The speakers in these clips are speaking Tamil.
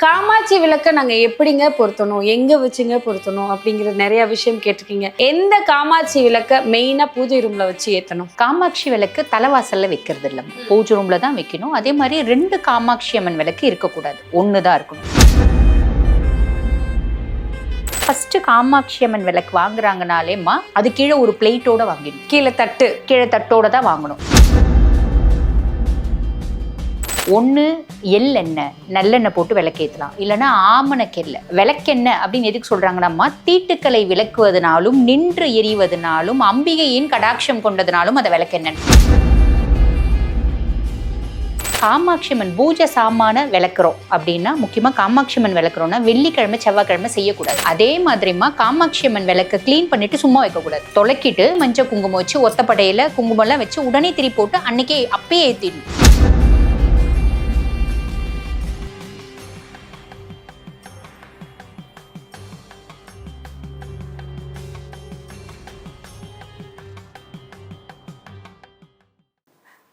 காமாட்சி விளக்க நாங்க எப்படிங்க பொருத்தணும், எங்க வச்சுங்க பொருத்தணும் அப்படிங்கிற நிறைய விஷயம் கேட்டிருக்கீங்க. எந்த காமாட்சி விளக்க மெயினா பூஜை ரூம்ல வச்சு ஏத்தணும்? காமாட்சி விளக்கு தலைவாசல்ல வைக்கிறது இல்லை, பூஜை ரூம்ல தான் வைக்கணும். அதே மாதிரி 2 காமாட்சி அம்மன் விளக்கு இருக்கக்கூடாது, 1 தான் இருக்கணும். ஃபர்ஸ்ட் காமாட்சி அம்மன் விளக்கு வாங்குறாங்கனாலேமா அது கீழே ஒரு பிளேட்டோட வாங்கிடணும். கீழே தட்டோட தான் வாங்கணும். 1 எள்ளெண்ணெய் நல்லெண்ணெய் போட்டு விளக்கேற்றலாம், இல்லைன்னா ஆமணக்கெல்லை. விளக்கெண்ணெய் அப்படின்னு எதுக்கு சொல்றாங்கன்னா, தீட்டுக்களை விளக்குவதனாலும் நின்று எரிவதனாலும் அம்பிகையின் கடாட்சம் கொண்டதுனாலும் அதை விளக்கெண்ணெய். காமாட்சி அம்மன் பூஜை சாமான விளக்குறோம் அப்படின்னா, முக்கியமாக காமாட்சி அம்மன் விளக்குறோம்னா வெள்ளிக்கிழமை செவ்வாய்க்கிழமை செய்யக்கூடாது. அதே மாதிரிமா காமாட்சி அம்மன் விளக்கு க்ளீன் பண்ணிட்டு சும்மா வைக்கக்கூடாது. தொலைக்கிட்டு மஞ்சள் குங்குமம் வச்சு ஒத்தப்படையில குங்குமம்லாம் வச்சு உடனே திரி போட்டு அன்னைக்கே அப்பயே ஏற்றிடணும்.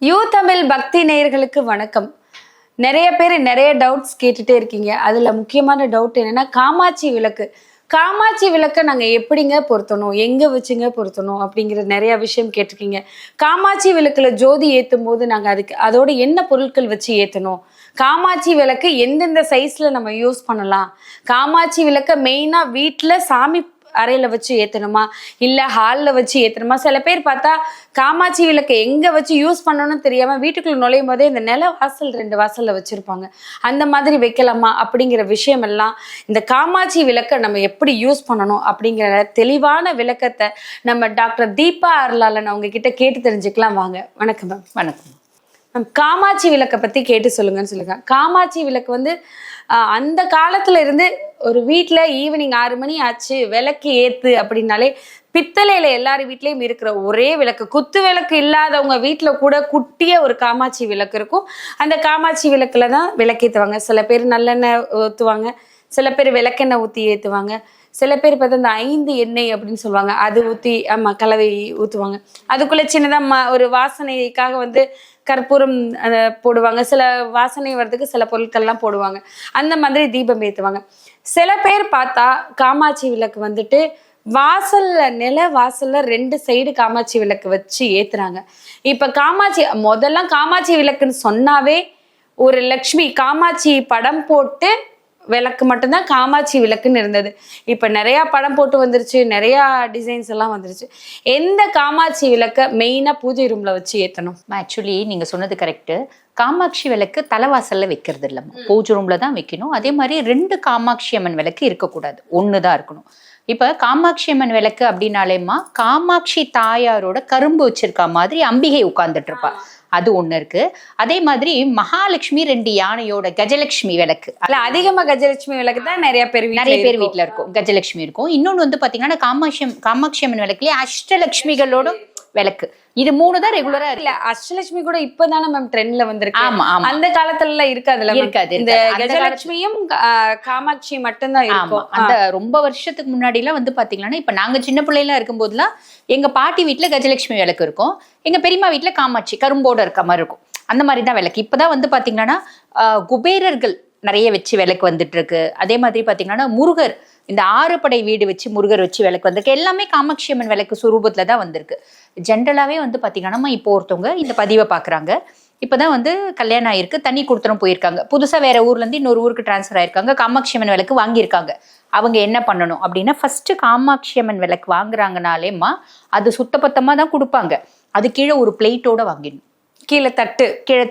யூ தமிழ் பக்தி நேயர்களுக்கு வணக்கம். நிறைய பேர் நிறைய டவுட்ஸ் கேட்டுட்டே இருக்கீங்க. அதுல முக்கியமான டவுட் என்னன்னா, காமாட்சி விளக்க நாங்க எப்படிங்க பொருத்தணும், எங்க வச்சுங்க பொருத்தணும் அப்படிங்கிற நிறைய விஷயம் கேட்டிருக்கீங்க. காமாட்சி விளக்குல ஜோதி ஏத்தும் போது நாங்க அதோட என்ன பொருட்கள் வச்சு ஏத்தணும், காமாட்சி விளக்கு எந்தெந்த சைஸ்ல நம்ம யூஸ் பண்ணலாம், காமாட்சி விளக்க மெயினா வீட்டுல சாமி அறையில வச்சு ஏத்தணுமா இல்ல ஹால்ல வச்சு ஏத்தணுமா? சில பேர் பார்த்தா காமாட்சி விளக்க எங்க வச்சு யூஸ் பண்ணணும்னு தெரியாம வீட்டுக்குள்ள நுழையும் போதே இந்த நில வாசல் 2 வாசல்ல வச்சிருப்பாங்க. அந்த மாதிரி வைக்கலாமா அப்படிங்கிற விஷயம் எல்லாம், இந்த காமாட்சி விளக்க நம்ம எப்படி யூஸ் பண்ணணும் அப்படிங்கிற தெளிவான விளக்கத்தை நம்ம டாக்டர் தீபா அருளாளன் அவங்க கிட்ட கேட்டு தெரிஞ்சுக்கலாம். வாங்க. வணக்கம் மேம். வணக்கம் மேம். காமாட்சி விளக்கை பத்தி கேட்டு சொல்லுங்கன்னு சொல்லுங்க. காமாட்சி விளக்கு அந்த காலத்துல இருந்து ஒரு வீட்டுல ஈவினிங் 6 மணி ஆச்சு விளக்கு ஏத்து அப்படின்னாலே பித்தளையில எல்லாரும் வீட்லயும் இருக்கிற ஒரே விளக்கு, குத்து விளக்கு இல்லாதவங்க வீட்டுல கூட குட்டிய ஒரு காமாட்சி விளக்கு இருக்கும். அந்த காமாட்சி விளக்குலதான் விளக்கேத்துவாங்க. சில பேர் நல்லெண்ணெய் ஊத்துவாங்க, சில பேர் விளக்கெண்ணெய் ஊத்தி ஏத்துவாங்க, சில பேர் பார்த்தா இந்த 5 எண்ணெய் அப்படின்னு சொல்லுவாங்க, அது ஊத்தி கலவை ஊத்துவாங்க. அதுக்குள்ள சின்னதா ஒரு வாசனைக்காக கற்பூரம் போடுவாங்க. சில வாசனை வர்றதுக்கு சில பொருட்கள்லாம் போடுவாங்க. அந்த மாதிரி தீபம் ஏத்துவாங்க. சில பேர் பார்த்தா காமாட்சி விளக்கு நில வாசல்ல 2 சைடு காமாட்சி விளக்கு வச்சு ஏத்துறாங்க. இப்ப முதல்லாம் காமாட்சி விளக்குன்னு சொன்னாவே ஒரு லக்ஷ்மி காமாட்சி படம் போட்டு விளக்கு மட்டும்தான் காமாட்சி விளக்குன்னு இருந்தது. இப்ப நிறைய படம் போட்டு வந்துருச்சு, நிறைய டிசைன்ஸ் எல்லாம் வந்துருச்சு. எந்த காமாட்சி விளக்க மெயினா பூஜை ரூம்ல வச்சு ஏத்தணும்? ஆக்சுவலி நீங்க சொன்னது கரெக்ட். காமாட்சி விளக்கு தலைவாசல்ல வைக்கிறது இல்லை, பூஜை ரூம்ல தான் வைக்கணும். அதே மாதிரி 2 காமாட்சி அம்மன் விளக்கு இருக்கக்கூடாது, 1 தான் இருக்கணும். இப்ப காமாட்சி அம்மன் விளக்கு அப்படின்னாலேமா காமாட்சி தாயாரோட கரும்பு வச்சிருக்க மாதிரி அம்பிகை உட்கார்ந்துட்டு இருப்பா, அது 1 இருக்கு. அதே மாதிரி மகாலட்சுமி 2 யானையோட கஜலட்சுமி விளக்கு, அதிகமா கஜலட்சுமி விளக்கு தான் நிறைய பேர் வீட்டுல இருக்கும். கஜலட்சுமி இருக்கும். இன்னொன்னு பாத்தீங்கன்னா காமாட்சி அம்மன் விளக்குலயே அஷ்டலட்சுமிகளோட விளக்கு, இது 3 தான் ரெகுலரா இல்ல. அஷ்டலட்சுமி கூட இப்பதானே மேம் ட்ரெண்ட்ல வந்திருக்கு. ஆமா, அந்த காலத்துல இருக்காது. இந்த கஜலட்சுமியும் காமாட்சி மட்டும்தான் இருக்கும். அந்த ரொம்ப வருஷத்துக்கு முன்னாடி எல்லாம் பாத்தீங்கன்னா, இப்ப நாங்க சின்ன பிள்ளைலாம் இருக்கும் போதுலாம் எங்க பாட்டி வீட்டுல கஜலட்சுமி விளக்கு இருக்கும், எங்க பெரியம்மா வீட்டுல காமாட்சி கரும்போட இருக்க மாதிரி இருக்கும். அந்த மாதிரிதான் விளக்கு. இப்பதான் பாத்தீங்கன்னா குபேரர்கள் நிறைய வச்சு விளக்கு வந்துட்டு இருக்கு. அதே மாதிரி பாத்தீங்கன்னா முருகர், இந்த 6 படை வீடு வச்சு முருகர் வச்சு விளக்கு வந்திருக்கு. எல்லாமே காமாட்சி அம்மன் விளக்கு சுரூபத்துல தான் வந்திருக்கு. ஜென்ரலாவே பாத்தீங்கன்னா இப்போ ஒருத்தவங்க இந்த பதிவை பாக்குறாங்க, இப்பதான் கல்யாணம் ஆயிருக்கு, தண்ணி கொடுத்துரும் போயிருக்காங்க, புதுசா வேற ஊர்ல இருந்து இன்னொரு ஊருக்கு டிரான்ஸ்ஃபர் ஆயிருக்காங்க, காமாட்சி அம்மன் விளக்கு வாங்கியிருக்காங்க. அவங்க என்ன பண்ணணும் அப்படின்னா, ஃபர்ஸ்ட் காமாட்சி அம்மன் விளக்கு வாங்குறாங்கனாலேமா அது சுத்தபத்தமா தான் கொடுப்பாங்க. அது கீழே ஒரு பிளேட்டோட வாங்கிடணும், கீழே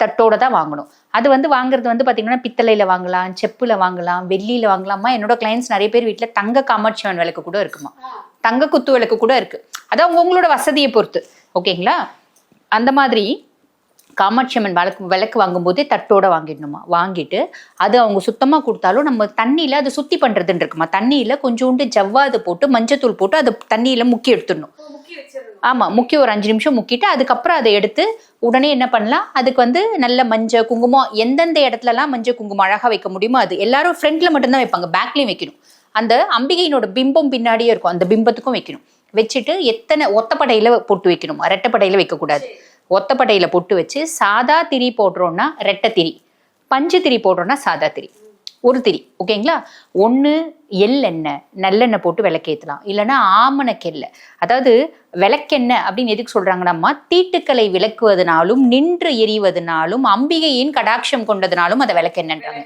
தட்டோட தான் வாங்கணும். அது வாங்குறது பாத்தீங்கன்னா பித்தளையில வாங்கலாம், செப்புல வாங்கலாம், வெள்ளியில வாங்கலாமா. என்னோட கிளைண்ட்ஸ் நிறைய பேர் வீட்டுல தங்க காமாட்சி அம்மன் விளக்கு கூட இருக்குமா, தங்க குத்து விளக்கு கூட இருக்கு. அதான் உங்களோட வசதியை பொறுத்து. ஓகேங்களா? அந்த மாதிரி காமாட்சி அம்மன் விளக்கு வாங்கும்போதே தட்டோட வாங்கிடணுமா. வாங்கிட்டு அது அவங்க சுத்தமா கொடுத்தாலும் நம்ம தண்ணியில அது சுத்தி பண்றதுன்னு இருக்குமா, தண்ணியில கொஞ்சோண்டு ஜவ்வாது போட்டு மஞ்சத்தூள் போட்டு அதை தண்ணியில முக்கி எடுத்துடணும். ஆமா, முக்கி ஒரு 5 நிமிஷம் முக்கிட்டு அதுக்கப்புறம் அதை எடுத்து உடனே என்ன பண்ணலாம், அதுக்கு நல்ல மஞ்சள் குங்குமம், எந்தெந்த இடத்துலலாம் மஞ்சள் குங்குமம் அழகா வைக்க முடியுமோ அது எல்லாரும் ஃப்ரண்ட்ல மட்டும்தான் வைப்பாங்க, பேக்லயும் வைக்கணும். அந்த அம்பிகையினோட பிம்பம் பின்னாடியே இருக்கும், அந்த பிம்பத்துக்கும் வைக்கணும். வச்சுட்டு எத்தனை ஒத்தப்படையில போட்டு வைக்கணும், ரெட்டைப்படையில வைக்கக்கூடாது. ஒத்தப்படையில பொட்டு வச்சு சாதா திரி போடுறோம்னா ரெட்டை திரி, பஞ்சு திரி போடுறோம்னா சாதா திரி. ஒரு திரி, ஓகேங்களா? ஒன்று எள்ளெண்ணெய் நல்லெண்ணெய் போட்டு விளக்கேற்றலாம், இல்லைன்னா ஆமணக்கெண்ணெய். அதாவது விளக்கெண்ணெய் அப்படின்னு எதுக்கு சொல்றாங்கன்னாம்மா, தீட்டுக்களை விளக்குவதனாலும் நின்று எரிவதனாலும் அம்பிகையின் கடாட்சம் கொண்டதுனாலும் அதை விளக்கெண்ணன்றாங்க.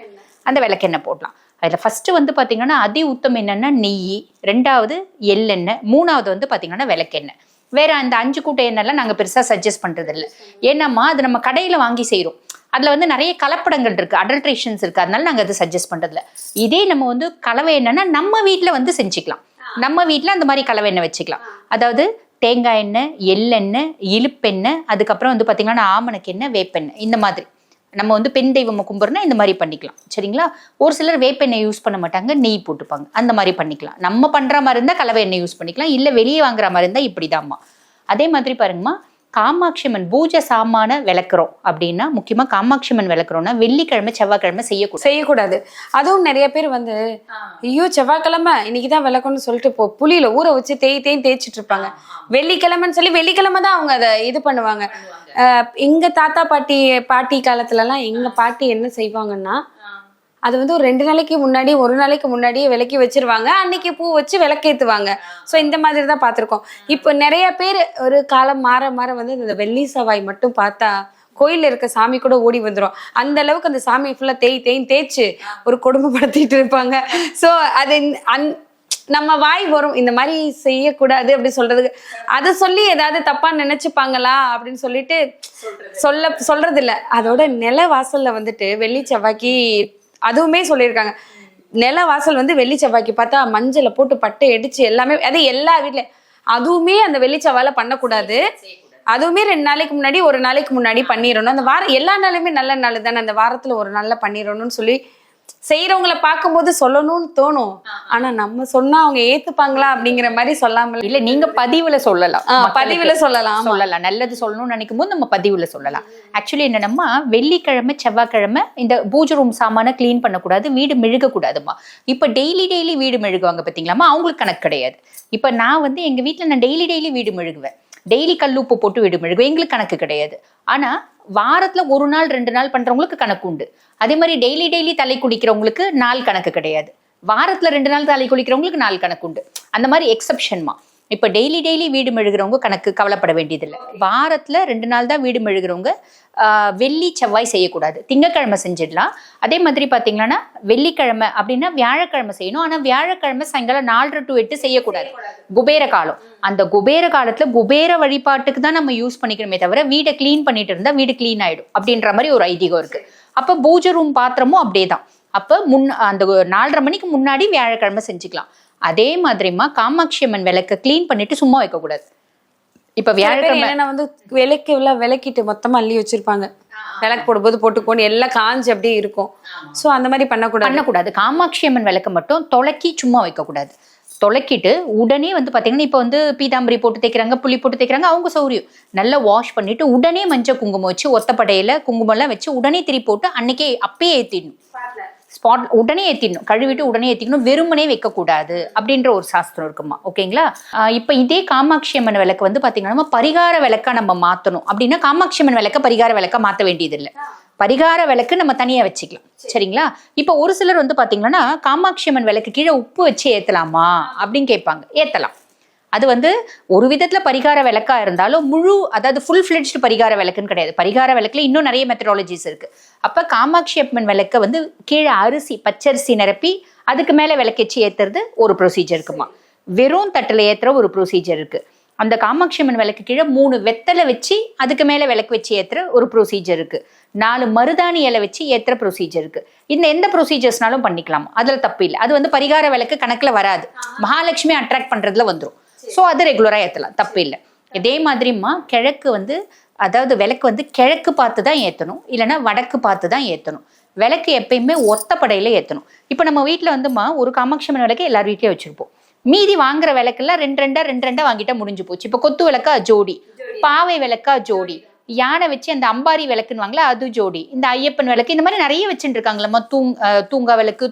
அந்த விளக்கெண்ணெய் போடலாம். அதில் ஃபர்ஸ்ட் வந்து பார்த்தீங்கன்னா அதி உத்தம் என்னன்னா நெய், ரெண்டாவது எள்ளெண்ணெய், மூணாவது வந்து பார்த்தீங்கன்னா விளக்கெண்ணெய். வேற அந்த 5 கூட்ட எண்ணெய்லாம் நாங்கள் பெருசாக சஜஸ்ட் பண்றது இல்லை. ஏன்னாம்மா அது நம்ம கடையில் வாங்கி செய்கிறோம், அதுல வந்து நிறைய கலப்படங்கள் இருக்கு, அடல்ட்ரேஷன்ஸ் இருக்கு, அதனால நாங்க அதை சஜஸ்ட் பண்றதில்ல. இதே நம்ம வந்து கலவை எண்ணெய்னா நம்ம வீட்டுல வந்து செஞ்சுக்கலாம், நம்ம வீட்டுல அந்த மாதிரி கலவை எண்ணெய் வச்சுக்கலாம். அதாவது தேங்காய் எண்ணெய், எள்ளெண்ணெய், இழுப்பெண்ணெய், அதுக்கப்புறம் வந்து பாத்தீங்கன்னா ஆமணக்கெண்ணெய், வேப்பெண்ணெய், இந்த மாதிரி நம்ம வந்து பெண் தெய்வம் கும்பிட்றோம்னா இந்த மாதிரி பண்ணிக்கலாம், சரிங்களா? ஒரு சிலர் வேப்பெண்ணெய் யூஸ் பண்ண மாட்டாங்க, நெய் போட்டுப்பாங்க, அந்த மாதிரி பண்ணிக்கலாம். நம்ம பண்ற மாதிரி இருந்தா கலவை எண்ணெய் யூஸ் பண்ணிக்கலாம், இல்ல வெளியே வாங்குற மாதிரி இருந்தா இப்படிதாம்மா. அதே மாதிரி பாருங்கம்மா, காமாட்சி அம்மன் பூஜை சாமான விளக்குறோம் அப்படின்னா, முக்கியமா காமாட்சி அம்மன் விளக்குறோம்னா வெள்ளிக்கிழமை செவ்வாய்க்கிழமை செய்யக்கூடாது. அதுவும் நிறைய பேர் வந்து ஐயோ செவ்வாய்க்கிழமை இன்னைக்குதான் விளக்கணும்னு சொல்லிட்டு புளியில ஊற வச்சு தேய்ச்சிட்டு இருப்பாங்க. வெள்ளிக்கிழமைன்னு சொல்லி வெள்ளிக்கிழமை தான் அவங்க அதை இது பண்ணுவாங்க. எங்க தாத்தா பாட்டி காலத்துல எல்லாம் எங்க பாட்டி என்ன செய்வாங்கன்னா, அது வந்து ஒரு 2 நாளைக்கு முன்னாடி 1 நாளைக்கு முன்னாடியே விளக்கி வச்சிருவாங்க, அன்னைக்கு பூ வச்சு விளக்கேத்துவாங்க. ஸோ இந்த மாதிரி தான் பார்த்துருக்கோம். இப்போ நிறைய பேர் ஒரு காலம் மாற மாற வந்து இந்த வெள்ளி செவ்வாய் மட்டும் பார்த்தா கோயில்ல இருக்க சாமி கூட ஓடி வந்துடும். அந்த அளவுக்கு அந்த சாமி ஃபுல்லா தேய்ச்சு ஒரு கொடுமைப்படுத்திட்டு இருப்பாங்க. ஸோ அது நம்ம வாய் வரும் இந்த மாதிரி செய்யக்கூடாது அப்படி சொல்றதுக்கு. அதை சொல்லி ஏதாவது தப்பா நினைச்சுப்பாங்களா அப்படின்னு சொல்லிட்டு சொல்றது இல்ல. அதோட நில வாசல்ல வந்துட்டு வெள்ளி செவ்வாய்க்கு அதுவுமே சொல்லியிருக்காங்க, நில வாசல் வந்து வெள்ளி செவ்வாய்க்கு பார்த்தா மஞ்சளை போட்டு பட்டை அடிச்சு எல்லாமே, அது எல்லா வீட்ல அதுவுமே அந்த வெள்ளி செவ்வாயில பண்ணக்கூடாது. அதுவுமே 2 நாளைக்கு முன்னாடி 1 நாளைக்கு முன்னாடி பண்ணிடணும். அந்த வாரம் எல்லா நாளுமே நல்ல நாள் தானே, அந்த வாரத்துல ஒரு நாள்ல பண்ணிடணும்னு சொல்லி செய்யறவங்களை பார்க்கும்போது சொல்லணும்னு தோணும். ஆனா நம்ம சொன்னா அவங்க ஏத்துப்பாங்களா அப்படிங்கிற மாதிரி சொல்லாம இல்ல, நீங்க பதிவுல சொல்லலாம், சொல்லலாம். நல்லது சொல்லணும்னு நினைக்கும் போது நம்ம பதிவுல சொல்லலாம். ஆக்சுவலி என்னன்னா, வெள்ளிக்கிழமை செவ்வாய்க்கிழமை இந்த பூஜை ரூம் சாமான கிளீன் பண்ணக்கூடாது, வீடு மெழுக கூடாதுமா. இப்ப டெய்லி வீடு மெழுகுவாங்க பாத்தீங்களாமா, அவங்களுக்கு கணக்கு கிடையாது. இப்ப நான் வந்து எங்க வீட்டுல நான் டெய்லி வீடு மெழுகுவேன், டெய்லி கல்லுப்பு போட்டு வீடு மெழுகுவேன், எங்களுக்கு கணக்கு கிடையாது. ஆனா வாரத்துல 1 நாள் 2 நாள் பண்றவங்களுக்கு கணக்கு உண்டு. அதே மாதிரி டெய்லி தலை குளிக்கிறவங்களுக்கு நாள் கணக்கு கிடையாது, வாரத்துல 2 நாள் தலை குளிக்கிறவங்களுக்கு நாள் கணக்கு உண்டு. அந்த மாதிரி எக்ஸப்ஷன்மா. இப்ப டெய்லி வீடு மெழுகிறவங்க கணக்கு கவலைப்பட வேண்டியதில்லை. வாரத்துல 2 நாள் தான் வீடு மெழுகிறவங்க வெள்ளி செவ்வாய் செய்யக்கூடாது, திங்கக்கிழமை செஞ்சிடலாம். அதே மாதிரி பாத்தீங்கன்னா வெள்ளிக்கிழமை அப்படின்னா வியாழக்கிழமை செய்யணும். ஆனா வியாழக்கிழமை சாயங்காலம் 4 to 8 செய்யக்கூடாது, குபேர காலம். அந்த குபேர காலத்துல குபேர வழிபாட்டுக்கு தான் நம்ம யூஸ் பண்ணிக்கணுமே தவிர வீடை கிளீன் பண்ணிட்டு இருந்தா வீடு கிளீன் ஆயிடும் அப்படின்ற மாதிரி ஒரு ஐதீகம் இருக்கு. அப்ப பூஜை ரூம் பாத்திரமும் அப்படியேதான். அப்ப அந்த 4:30 மணிக்கு முன்னாடி வியாழக்கிழமை செஞ்சுக்கலாம். அதே மாதிரிமா காமாட்சி அம்மன் விளக்க கிளீன் பண்ணிட்டு சும்மா வைக்க கூடாது. இப்ப வியாழக்கிழமை வந்து விளக்கிட்டு மொத்தமா அள்ளி வச்சிருப்பாங்க, விளக்கு போடும்போது போட்டுக்கோன்னு எல்லாம் காஞ்சு அப்படியே இருக்கும். சோ அந்த மாதிரி பண்ணக்கூடாது. காமாட்சி அம்மன் விளக்க மட்டும் தொலைக்கி சும்மா வைக்க கூடாது. தொலைக்கிட்டு உடனே வந்து பாத்தீங்கன்னா, இப்ப வந்து பீதாம்பரி போட்டு தைக்கிறாங்க, புளி போட்டு தைக்கிறாங்க, அவங்க சௌரியம். நல்லா வாஷ் பண்ணிட்டு உடனே மஞ்சள் குங்குமம் வச்சு ஒத்தப்படையில குங்குமம் எல்லாம் வச்சு உடனே திரி போட்டு அன்னைக்கே அப்பயே ஏத்திடணும், ஸ்பாட் உடனே ஏத்திடணும், கழுவிட்டு உடனே ஏத்திக்கணும், வெறுமனே வைக்கக்கூடாது அப்படின்ற ஒரு சாஸ்திரம் இருக்குமா, ஓகேங்களா? இப்ப இதே காமாட்சி அம்மன் விளக்கு வந்து பாத்தீங்கன்னா நம்ம பரிகார விளக்கா நம்ம மாத்தணும் அப்படின்னா காமாட்சி அம்மன் விளக்க பரிகார விளக்கா மாத்த வேண்டியதில்லை, பரிகார விளக்கு நம்ம தனியா வச்சுக்கலாம், சரிங்களா? இப்ப ஒரு சிலர் வந்து பாத்தீங்கன்னா காமாட்சி அம்மன் விளக்கு கீழே உப்பு வச்சு ஏத்தலாமா அப்படின்னு கேட்பாங்க. ஏத்தலாம். அது வந்து ஒரு விதத்துல பரிகார விளக்கா இருந்தாலும் அதாவது ஃபுல் ஃபிளெட்ஜ்டு பரிகார விளக்குன்னு கிடையாது. பரிகார விளக்குல இன்னும் நிறைய மெத்தடாலஜிஸ் இருக்கு. அப்ப காமாட்சி அம்மன் விளக்க வந்து கீழே பச்சரிசி நிரப்பி அதுக்கு மேல விளக்கேற்றி ஏத்துறது ஒரு ப்ரொசீஜர் இருக்குமா. வெறும் தட்டுல ஏத்துற ஒரு ப்ரொசீஜர் இருக்கு. அந்த காமாட்சி அம்மன் விளக்கு கீழே 3 வெத்தலை வச்சு அதுக்கு மேல விளக்கு வச்சு ஏத்துற ஒரு ப்ரொசீஜர் இருக்கு. 4 மருதாணி இலை வச்சு ஏத்துற ப்ரொசீஜர் இருக்கு. இந்த எந்த ப்ரொசீஜர்ஸ்னாலும் பண்ணிக்கலாம், அதுல தப்பு இல்லை. அது வந்து பரிகார விளக்கு கணக்குல வராது, மகாலட்சுமி அட்ராக்ட் பண்றதுல வந்துடும். ஸோ அது ரெகுலரா ஏத்தலாம், தப்பு இல்லை. இதே மாதிரிமா கிழக்கு வந்து அதாவது விளக்கு வந்து கிழக்கு பார்த்து தான் ஏத்தணும், இல்லைன்னா வடக்கு பார்த்து தான் ஏத்தணும். விளக்கு எப்பயுமே ஒத்தப்படையில ஏத்தணும். இப்ப நம்ம வீட்டுல வந்துமா ஒரு காமாட்சி அம்மன் விளக்கு எல்லார் வீட்லயும் வச்சிருப்போம். மீதி வாங்குற விளக்கெல்லாம் 2 வாங்கிட்டா முடிஞ்சு போச்சு. இப்ப கொத்து விளக்கா ஜோடி, பாவை விளக்கா ஜோடி, யானை வச்சு அந்த அம்பாரி விளக்குன்னு வாங்கல அது ஜோடி, இந்த ஐயப்பன் விளக்கு, இந்த மாதிரி நிறைய வச்சுட்டு இருக்காங்களம்மா. தூங்கா விளக்கு,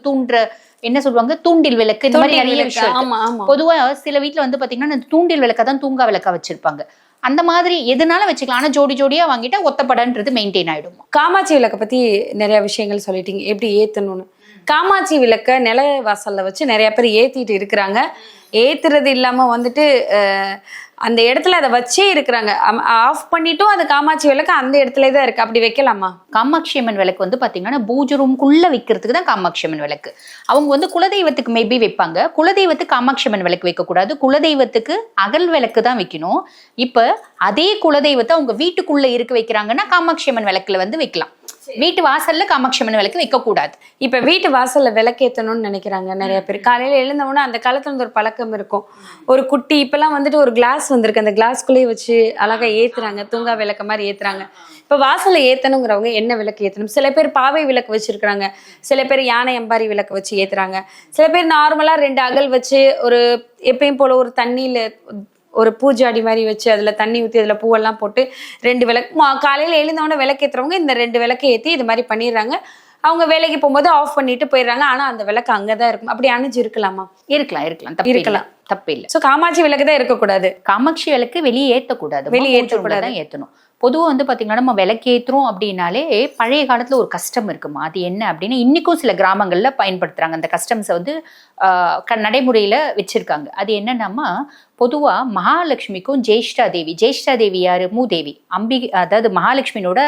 என்ன சொல்லுவாங்க, தூண்டில் விளக்கு, இந்த மாதிரி நிறைய விஷயம். பொதுவா சில வீட்டுல வந்து பாத்தீங்கன்னா தூண்டில் விளக்கா தான் தூங்கா விளக்கா வச்சிருப்பாங்க. அந்த மாதிரி எதுனால வச்சுக்கலாம். ஆனா ஜோடியா வாங்கிட்டா ஒத்தப்படன்றது மெயின்டைன் ஆயிடும். காமாட்சி விளக்க பத்தி நிறைய விஷயங்கள் சொல்லிட்டீங்க, எப்படி ஏத்தணும்னு. காமாட்சி விளக்க நில வாசல்ல வச்சு நிறைய பேர் ஏத்திட்டு இருக்கிறாங்க. ஏத்துறது இல்லாம வந்துட்டு அந்த இடத்துல அதை வச்சே இருக்கிறாங்க. ஆஃப் பண்ணிட்டும் அது காமாட்சி விளக்கு அந்த இடத்துல தான் இருக்கு. அப்படி வைக்கலாமா? காமாட்சி அம்மன் விளக்கு வந்து பாத்தீங்கன்னா பூஜை ரூம்குள்ள வைக்கிறதுக்கு தான் காமாட்சி அம்மன் விளக்கு. அவங்க வந்து குலதெய்வத்துக்கு மேபி வைப்பாங்க. குலதெய்வத்துக்கு காமாட்சி அம்மன் விளக்கு வைக்கக்கூடாது, குலதெய்வத்துக்கு அகல் விளக்கு தான் வைக்கணும். இப்ப அதே குலதெய்வத்தை அவங்க வீட்டுக்குள்ள இருக்க வைக்கிறாங்கன்னா காமாட்சி அம்மன் விளக்குல வந்து வைக்கலாம். வீட்டு வாசல்ல காமாட்சி அம்மன் விளக்கு வைக்க கூடாது. இப்ப வீட்டு வாசல்ல விளக்கேத்தணும்னு நினைக்கிறாங்க நிறைய பேர். காலையில எழுந்தவொன்னே அந்த காலத்துல இருந்து ஒரு பழக்கம் இருக்கும். ஒரு குட்டி இப்பெல்லாம் வந்துட்டு ஒரு கிளாஸ் வந்திருக்கு, அந்த கிளாஸ்குள்ளேயே வச்சு அழகா ஏத்துறாங்க, தூங்கா விளக்க மாதிரி ஏத்துறாங்க. இப்ப வாசல்ல ஏத்தணுங்கிறவங்க என்ன விளக்கு ஏத்தணும்? சில பேர் பாவை விளக்கு வச்சிருக்கிறாங்க, சில பேர் யானை எம்பாரி விளக்கு வச்சு ஏத்துறாங்க, சில பேர் நார்மலா 2 அகல் வச்சு ஒரு எப்பயும் போல ஒரு தண்ணியில ஒரு பூஜாடி மாதிரி வச்சு அதுல தண்ணி ஊற்றி அதுல பூவெல்லாம் போட்டு 2 விளக்கு காலையில எழுந்தவொடனே விளக்கு ஏத்துறவங்க இந்த 2 விளக்கை ஏற்றி இது மாதிரி பண்ணிடுறாங்க. அவங்க வேலைக்கு போகும்போது ஆஃப் பண்ணிட்டு போயிடுறாங்க. ஆனா அந்த விளக்கு அங்கதான் இருக்கும். அப்படி அணைஞ்சு இருக்கலாமா? இருக்கலாம் இருக்கலாம், தப்பு இல்லை. சோ காமாட்சி விளக்கு தான் இருக்கக்கூடாது. காமாட்சி விளக்கு வெளியே ஏத்தக்கூடாது, வெளியே ஏற்றக்கூடாது, ஏத்தணும். பொதுவாக வந்து பாத்தீங்கன்னா நம்ம விளக்கேற்றுறோம் அப்படின்னாலே பழைய காலத்துல ஒரு கஷ்டம் இருக்குமா, அது என்ன அப்படின்னா இன்னைக்கும் சில கிராமங்கள்ல பயன்படுத்துறாங்க. அந்த கஸ்டம்ஸை வந்து நடைமுறையில வச்சிருக்காங்க. அது என்னன்னா பொதுவா மகாலட்சுமிக்கும் ஜேஷ்டா தேவி யாரு? மூதேவி, அதாவது மகாலட்சுமியோட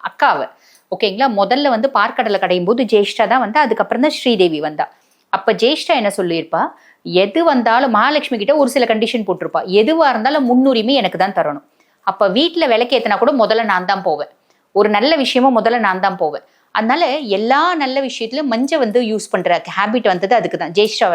அக்காவை. ஓகேங்களா? முதல்ல வந்து பார்க்கடலை கடையும் போது ஜேஷ்டா தான் வந்தா, அதுக்கப்புறம் தான் ஸ்ரீதேவி வந்தா. அப்ப ஜேஷ்டா என்ன சொல்லியிருப்பா, எது வந்தாலும் மகாலட்சுமி கிட்ட ஒரு சில கண்டிஷன் போட்டிருப்பா, எதுவா இருந்தாலும் முன்னுரிமை எனக்கு தான் தரணும். அப்ப வீட்டுல விளக்கேத்தினா கூட முதல்ல நான் தான் போவேன், ஒரு நல்ல விஷயமும் முதல்ல நான் தான் போவேன். அதனால எல்லா நல்ல விஷயத்திலும் மஞ்சள் வந்து யூஸ் பண்ற ஹேபிட் வந்தது அதுக்குதான். ஜெயிஷ்டா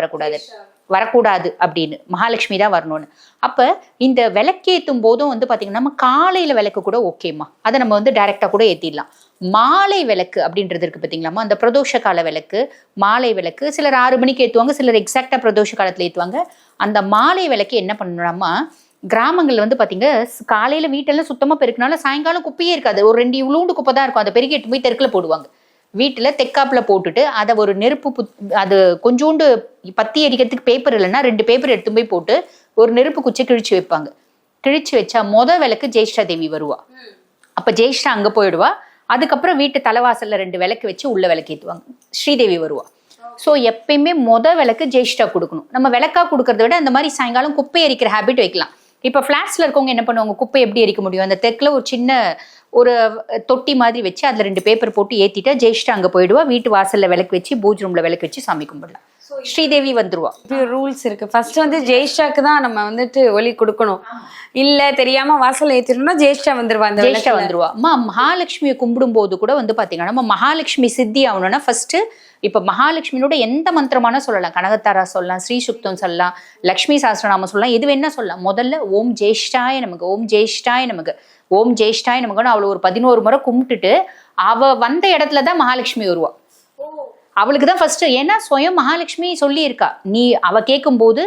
வரக்கூடாது அப்படின்னு, மகாலட்சுமி தான் வரணும்னு. அப்ப இந்த விளக்கேற்றும் போதும் வந்து பாத்தீங்கன்னா நம்ம காலையில விளக்கு கூட ஓகேம்மா, அதை நம்ம வந்து டைரக்டா கூட ஏத்திடலாம். மாலை விளக்கு அப்படின்றது இருக்கு பாத்தீங்களாமா, அந்த பிரதோஷ கால விளக்கு, மாலை விளக்கு சிலர் 6 மணிக்கு ஏத்துவாங்க, சிலர் எக்ஸாக்டா பிரதோஷ காலத்துல ஏத்துவாங்க. அந்த மாலை விளக்கு என்ன பண்ணணும்னா, கிராமங்கள்ல வந்து பாத்தீங்க காலையில வீட்டெல்லாம் சுத்தமா பெருக்கினால சாயங்காலம் குப்பையே இருக்காது, ஒரு 2 இவ்வளோண்டு குப்பை தான் இருக்கும். அதை பெருக்கி எட்டு போய் தெருக்குல போடுவாங்க. வீட்டுல தெக்காப்புல போட்டுட்டு அதை ஒரு நெருப்பு அது கொஞ்சோண்டு பத்தி எரிக்கிறதுக்கு பேப்பர் இல்லைன்னா 2 பேப்பர் எடுத்து போய் போட்டு ஒரு நெருப்பு குச்சி கிழிச்சு வைப்பாங்க. கிழிச்சு வச்சா விளக்கு ஜெயிஷ்டா தேவி வருவா. அப்ப ஜெயிஷ்டா அங்க போயிடுவா. அதுக்கப்புறம் வீட்டு தலைவாசல்ல 2 விளக்கு வச்சு உள்ள விளக்கு ஏத்துவாங்க, ஸ்ரீதேவி வருவா. ஸோ எப்பயுமே விளக்கு ஜெயிஷ்டா கொடுக்கணும். நம்ம விளக்கா கொடுக்கறத விட அந்த மாதிரி சாயங்காலம் குப்பை எரிக்கிற ஹேபிட் வைக்கலாம். இப்ப பிளாட்ஸ்ல இருக்கவங்க என்ன பண்ணுவாங்க, குப்பை எப்படி எரிக்க முடியும், அந்த தெற்குல ஒரு சின்ன ஒரு தொட்டி மாதிரி வச்சு அதுல 2 பேப்பர் போட்டு ஏத்திட்டா ஜெயிஷ்டா அங்க போயிடுவா. வீட்டு வாசல்ல விளக்கு வச்சு பூஜை ரூம்ல விளக்கு வச்சு சாமி கும்பிடலாம். ஸ்ரீதேவி வந்துருவா. ரூல்ஸ் இருக்கு. ஃபர்ஸ்ட் வந்து ஜெயிஷ்டாக்கு தான் நம்ம வந்துட்டு ஒலி கொடுக்கணும். இல்ல தெரியாம வாசல் ஏத்திட்டோம்னா ஜெயிஷ்டா வந்துருவா. அந்த ஜெயிஷ்டா வந்துருவா. மகாலட்சுமியை கும்பிடும் போது கூட வந்து பாத்தீங்கன்னா நம்ம மகாலட்சுமி சித்தி ஆகணும்னா ஃபர்ஸ்ட் இப்ப மகாலட்சுமியோட எந்த மந்திரமான சொல்லலாம், கனகத்தாரா சொல்லலாம், ஸ்ரீ சுக்தம் சொல்லலாம், லக்ஷ்மி சாஸ்திரநாம சொல்லலாம், எது வேணா சொல்லலாம். முதல்ல ஓம் ஜேஷ்டாய நமக்கு, ஓம் ஜேஷ்டாய நமக்கு, ஓம் ஜேஷ்டாய நமக்குன்னு அவளை ஒரு 11 முறை கும்பிட்டுட்டு அவ வந்த இடத்துலதான் மகாலட்சுமி வருவா. அவளுக்கு தான் ஃபர்ஸ்ட். ஏன்னா சுயம் மகாலட்சுமி சொல்லி இருக்கா, நீ அவ கேட்கும் போது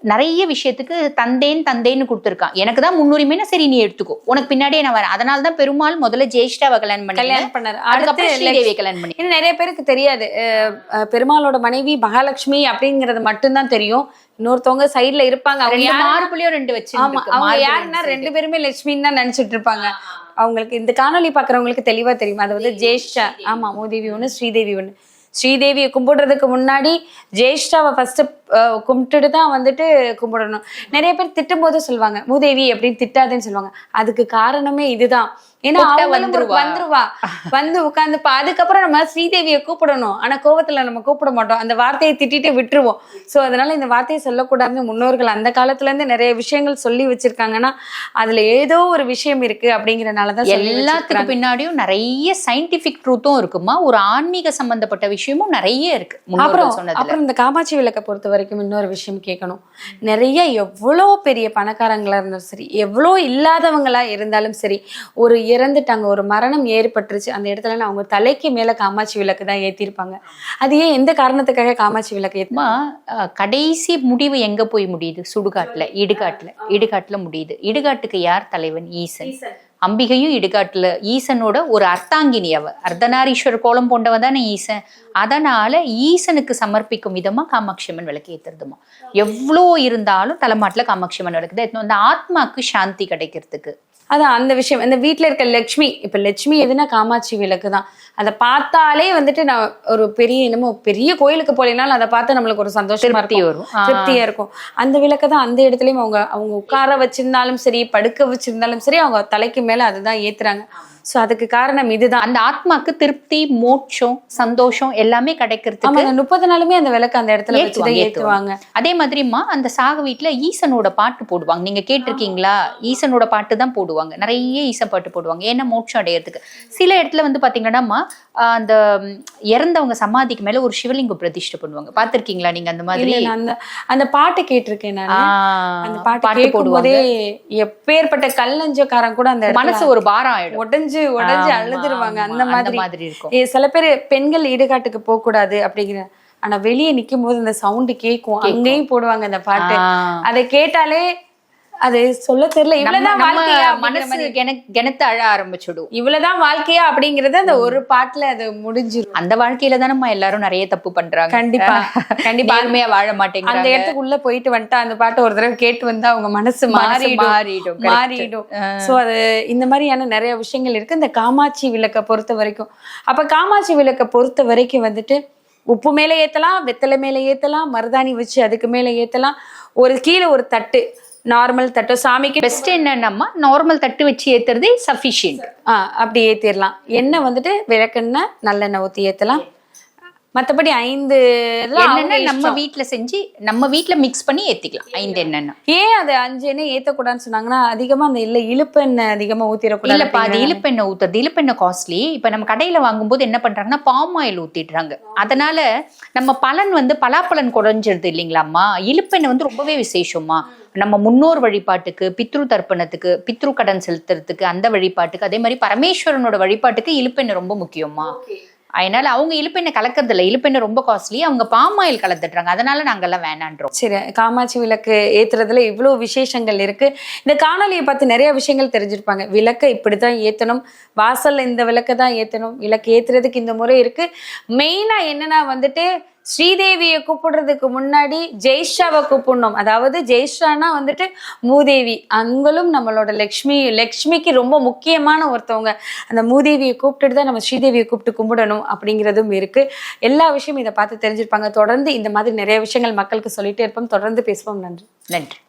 நிறைய விஷயத்துக்கு தந்தேன்னு கொடுத்துருக்கான். எனக்கு தான் முன்னுரிமைன்னா சரி நீ எடுத்துக்கோ, உனக்கு பின்னாடியே நான் வரேன். அதனாலதான் பெருமாள் முதல்ல ஜெயிஷ்டாவை கல்யாணம் பண்ணாரு, அதுக்கப்புறம் ஸ்ரீதேவியை கல்யாணம் பண்ணி. இன்னும் நிறைய பேருக்கு தெரியாது, பெருமாளோட மனைவி மகாலட்சுமி அப்படிங்கறது மட்டும்தான் தெரியும். இன்னொருத்தவங்க சைட்ல இருப்பாங்க, அவங்க மார்புலயோ 2 வச்சு. ஆமா, அவங்க யாருன்னா 2 பேருமே லட்சுமின்னு தான் நினைச்சிட்டு இருப்பாங்க. அவங்களுக்கு இந்த காணொலி பாக்குறவங்களுக்கு தெளிவா தெரியும், அது வந்து ஜேஷ்டா. ஆமா, மூதேவி ஒண்ணு, ஸ்ரீதேவி ஒண்ணு. ஸ்ரீதேவியை கும்பிடுறதுக்கு முன்னாடி ஜெயிஷ்டாவை ஃபர்ஸ்ட் கும்பிட்டுட்டு தான் வந்துட்டு கும்பிடணும். நிறைய பேர் திட்டும் போது சொல்லுவாங்க மூதேவி அப்படின்னு திட்டாதுன்னு சொல்லுவாங்க. அதுக்கு காரணமே இதுதான். ஏன்னா வந்துருவா வந்து உட்காந்துப்பா. அதுக்கப்புறம் நம்ம ஸ்ரீதேவியை கூப்பிடணும். ஆனா கோவத்துல நம்ம கூப்பிட மாட்டோம், அந்த வார்த்தையை திட்டிட்டு விட்டுருவோம். சோ அதனால இந்த வார்த்தையை சொல்லக்கூடாதுன்னு முன்னோர்கள் அந்த காலத்துல இருந்து நிறைய விஷயங்கள் சொல்லி வச்சிருக்காங்கன்னா அதுல ஏதோ ஒரு விஷயம் இருக்கு அப்படிங்கறதுனாலதான். எல்லாத்துக்கு பின்னாடியும் நிறைய சயின்டிபிக் ட்ரூத்தும் இருக்குமா, ஒரு ஆன்மீக சம்பந்தப்பட்ட விஷயமும் நிறைய இருக்கு. அப்புறம் இந்த காமாட்சி விளக்கை பொறுத்த வரைக்கும் இன்னொரு விஷயம் கேட்கணும். நிறைய எவ்வளோ பெரிய பணக்காரங்களா இருந்தாலும் சரி, எவ்வளோ இல்லாதவங்களா இருந்தாலும் சரி, ஒரு இறந்துட்டாங்க, ஒரு மரணம் ஏற்பட்டுருச்சு, அந்த இடத்துல அவங்க தலைக்கு மேல காமாட்சி விளக்கு தான் ஏத்திருப்பாங்க. அது ஏன், எந்த காரணத்துக்காக காமாட்சி விளக்கு ஏத்துமா? கடைசி முடிவு எங்க போய் முடியுது? சுடுகாட்டுல, இடுகாட்டுல முடியுது. இடுகாட்டுக்கு யார் தலைவன்? ஈசன். அம்பிகையும் இடுகாட்டுல ஈசனோட ஒரு அர்த்தாங்கினி, அவ அர்த்தநாரீஸ்வரர் கோலம் போண்டவ தானே ஈசன். அதனால ஈசனுக்கு சமர்ப்பிக்கும் விதமா காமாட்சி அம்மன் விளக்கு ஏத்துறதுமா. எவ்வளோ இருந்தாலும் தலைமாட்டுல காமாட்சி அம்மன் விளக்கு தான் ஏற்றணும், அந்த ஆத்மாக்கு சாந்தி கிடைக்கிறதுக்கு. அதான் அந்த விஷயம். இந்த வீட்டுல இருக்க லட்சுமி, இப்ப லட்சுமி எதுனா காமாட்சி விளக்கு தான். அதை பார்த்தாலே வந்துட்டு நான் ஒரு பெரிய என்னமோ பெரிய கோயிலுக்கு போலேனாலும் அதை பார்த்து நம்மளுக்கு ஒரு சந்தோஷமா இருக்கும், திருப்தியா இருக்கும். அந்த விளக்க தான் அந்த இடத்துலயும் அவங்க உட்கார வச்சிருந்தாலும் சரி, படுக்க வச்சிருந்தாலும் சரி, அவங்க தலைக்கு மேல அதுதான் ஏத்துறாங்க. சோ அதுக்கு காரணம் இதுதான். அந்த ஆத்மாக்கு திருப்தி, மோட்சம், சந்தோஷம் எல்லாமே கிடைக்கிறதுக்கு 30 நாளுமே அந்த விளக்கு அந்த இடத்துல வச்சுதான் ஏத்துவாங்க. அதே மாதிரிமா அந்த சாகு வீட்டுல ஈசனோட பாட்டு போடுவாங்க. நீங்க கேட்டிருக்கீங்களா? ஈசனோட பாட்டு தான் போடுவாங்க. நிறைய ஈசன் பாட்டு போடுவாங்க. ஏன்னா மோட்சம் அடையறதுக்கு. சில இடத்துல வந்து பாத்தீங்கன்னா அந்த இறந்தவங்க சமாதிக்கு மேல ஒரு சிவலிங்கம் பிரதிஷ்டை பண்ணுவாங்க. பாத்திருக்கீங்களா நீங்க அந்த மாதிரி? அந்த பாட்டு கேட்டிருக்கேன் நான். அந்த பாட்டு போடும்போதே எப்பேற்பட்ட கல்லஞ்சக்காரன் கூட அந்த மனசு ஒரு பாரம் ஆயிடும், உடஞ்சு அழுதுருவாங்க. அந்த மாதிரி இருக்கும். சில பேர் பெண்கள் இடுகாட்டுக்கு போக கூடாது அப்படிங்கிற, ஆனா வெளியே நிக்கும் போது அந்த சவுண்ட் கேட்கும், அங்கேயும் போடுவாங்க அந்த பாட்டு. அதை கேட்டாலே அது சொல்ல தெரியல, இவ்வளவுதான் வாழ்க்கையா, மனசு கிணத்து அழ ஆரம்பிச்சுடும். இவ்வளவுதான் வாழ்க்கையா அப்படிங்கறது அந்த ஒரு பாட்டுல அது முடிஞ்சிடும். அந்த வாழ்க்கையில தான் நம்ம எல்லாரும் நிறைய தப்பு பண்றாங்க. கண்டிப்பா நேர்மையா வாழ மாட்டேங்க. அந்த இடத்துக்கு உள்ள போயிட்டு வந்துட்டா அந்த பாட்டு ஒரு தடவை கேட்டு வந்தா அவங்க மனசு மாறிடும். சோ அது இந்த மாதிரியான நிறைய விஷயங்கள் இருக்கு இந்த காமாட்சி விளக்க பொறுத்த வரைக்கும். அப்ப காமாட்சி விளக்க பொறுத்த வரைக்கும் வந்துட்டு உப்பு மேல ஏத்தலாம், வெத்தலை மேல ஏத்தலாம், மருதாணி வச்சு அதுக்கு மேல ஏத்தலாம். ஒரு கீழே ஒரு தட்டு, நார்மல் தட்டு சாமிக்கு பெஸ்ட் என்னன்னா நார்மல் தட்டு வச்சு ஏத்துறதே சஃபிஷியன்ட். அப்படி ஏத்திடலாம். எண்ணெய் வந்துட்டு விளக்கெண்ணெய் நல்லெண்ணெய் ஊத்தி ஏத்தலாம். மத்தபடி 5 நம்ம வீட்டுல செஞ்சு நம்ம வீட்டுல மிக்ஸ் பண்ணி ஏத்திக்கலாம். 5 எண்ணெய். ஏன் அது 5 எண்ணெய் ஏத்தக்கூடாதுன்னு சொன்னாங்கன்னா, அதிகமா அந்த இழுப்பெண்ணெய் அதிகமா ஊத்திடக்கூடாது. இல்லப்பா, அது இழுப்பெண்ணெய் ஊத்துறது. இழுப்பெண்ணெய் காஸ்ட்லி. இப்ப நம்ம கடையில வாங்கும்போது என்ன பண்றாங்கன்னா பாம் ஆயில் ஊத்திடுறாங்க. அதனால நம்ம பலன் வந்து பலாப்பலன் குறைஞ்சிருது இல்லைங்களாம்மா. இழுப்பெண்ணெய் வந்து ரொம்பவே விசேஷமா. நம்ம முன்னோர் வழிபாட்டுக்கு, பித்ரு தர்ப்பணத்துக்கு, பித்ரு கடன் செலுத்துறதுக்கு, அந்த வழிபாட்டுக்கு, அதே மாதிரி பரமேஸ்வரனோட வழிபாட்டுக்கு இழுப்பெண்ணெய் ரொம்ப முக்கியமா. அதனால அவங்க இழுப்பெண்ணெய் கலக்கிறது இல்லை. இழுப்பெண்ணெய் ரொம்ப காஸ்ட்லி. அவங்க பாம் ஆயில் கலந்துடுறாங்க. அதனால நாங்கெல்லாம் வேணான்றோம். சரி, காமாட்சி விளக்கு ஏத்துறதுல இவ்வளவு விசேஷங்கள் இருக்கு. இந்த காணொலியை பார்த்து நிறைய விஷயங்கள் தெரிஞ்சிருப்பாங்க. விளக்கை இப்படிதான் ஏத்தணும், வாசல்ல இந்த விளக்கை தான் ஏத்தணும், விளக்கு ஏத்துறதுக்கு இந்த முறை இருக்கு. மெயினா என்னன்னா வந்துட்டு ஸ்ரீதேவியை கூப்பிடுறதுக்கு முன்னாடி ஜெய்ஷாவை கூப்பிடணும். அதாவது ஜெய்ஷானா வந்துட்டு மூதேவி. அங்களும் நம்மளோட லக்ஷ்மிக்கு ரொம்ப முக்கியமான ஒருத்தவங்க. அந்த மூதேவியை கூப்பிட்டுட்டு தான் நம்ம ஸ்ரீதேவியை கூப்பிட்டு கும்பிடணும் அப்படிங்கிறதும் இருக்கு. எல்லா விஷயமும் இதை பார்த்து தெரிஞ்சிருப்பாங்க. தொடர்ந்து இந்த மாதிரி நிறைய விஷயங்கள் மக்களுக்கு சொல்லிட்டே இருப்போம். தொடர்ந்து பேசுவோம். நன்றி.